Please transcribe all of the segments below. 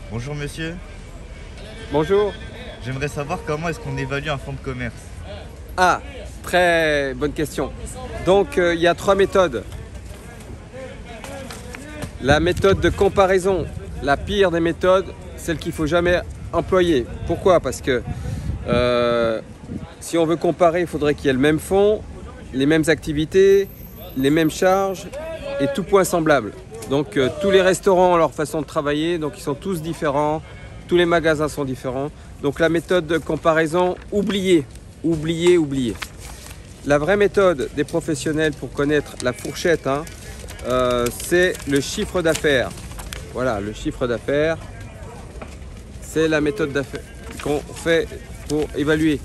Bonjour monsieur, Bonjour. j'aimerais savoir comment est-ce qu'on évalue un fonds de commerce. Ah, très bonne question. Donc, il y a trois méthodes. La méthode de comparaison, la pire des méthodes, celle qu'il ne faut jamais employer. Pourquoi? Parce que si on veut comparer, il faudrait qu'il y ait le même fonds, les mêmes activités, les mêmes charges et tout point semblable. Donc, tous les restaurants ont leur façon de travailler, donc ils sont tous différents. Tous les magasins sont différents. Donc, la méthode de comparaison, oubliez. La vraie méthode des professionnels pour connaître la fourchette, c'est le chiffre d'affaires. Voilà, le chiffre d'affaires, c'est la méthode d'affaires qu'on fait pour évaluer.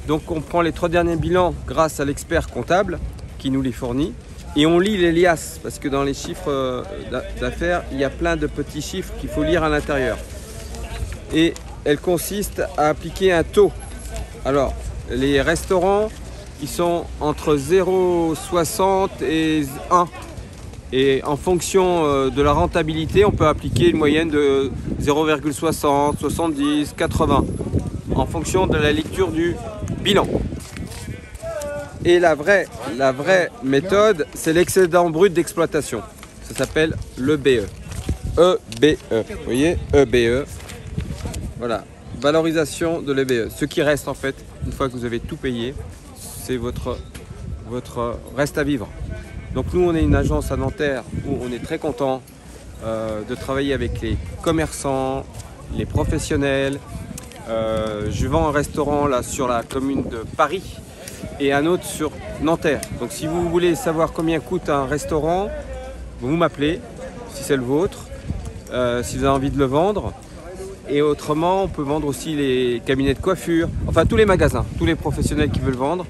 Donc on prend les 3 derniers bilans grâce à l'expert comptable qui nous les fournit et on lit les liasses parce que dans les chiffres d'affaires, il y a plein de petits chiffres qu'il faut lire à l'intérieur. Et elle consiste à appliquer un taux. Alors, les restaurants, ils sont entre 0,60 et 1. Et en fonction de la rentabilité, on peut appliquer une moyenne de 0,60, 70, 80 en fonction de la lecture du bilan. Et la vraie méthode, c'est l'excédent brut d'exploitation. Ça s'appelle l'EBE. EBE. Vous voyez, EBE. Voilà, valorisation de l'EBE. Ce qui reste en fait, une fois que vous avez tout payé, c'est votre reste à vivre. Donc nous, on est une agence à Nanterre où on est très content de travailler avec les commerçants, les professionnels. Je vends un restaurant là sur la commune de Paris et un autre sur Nanterre. Donc si vous voulez savoir combien coûte un restaurant, vous m'appelez si c'est le vôtre, si vous avez envie de le vendre. Et autrement, on peut vendre aussi les cabinets de coiffure, enfin tous les magasins, tous les professionnels qui veulent vendre.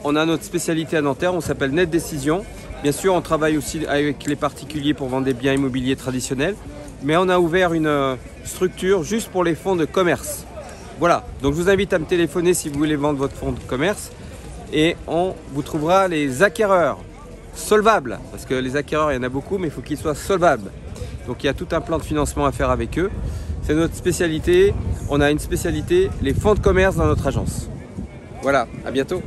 On a notre spécialité à Nanterre, on s'appelle Net Décision. Bien sûr, on travaille aussi avec les particuliers pour vendre des biens immobiliers traditionnels. Mais on a ouvert une structure juste pour les fonds de commerce. Voilà, donc je vous invite à me téléphoner si vous voulez vendre votre fonds de commerce. Et on vous trouvera les acquéreurs solvables. Parce que les acquéreurs, il y en a beaucoup, mais il faut qu'ils soient solvables. Donc il y a tout un plan de financement à faire avec eux. C'est notre spécialité. On a une spécialité, les fonds de commerce dans notre agence. Voilà, à bientôt.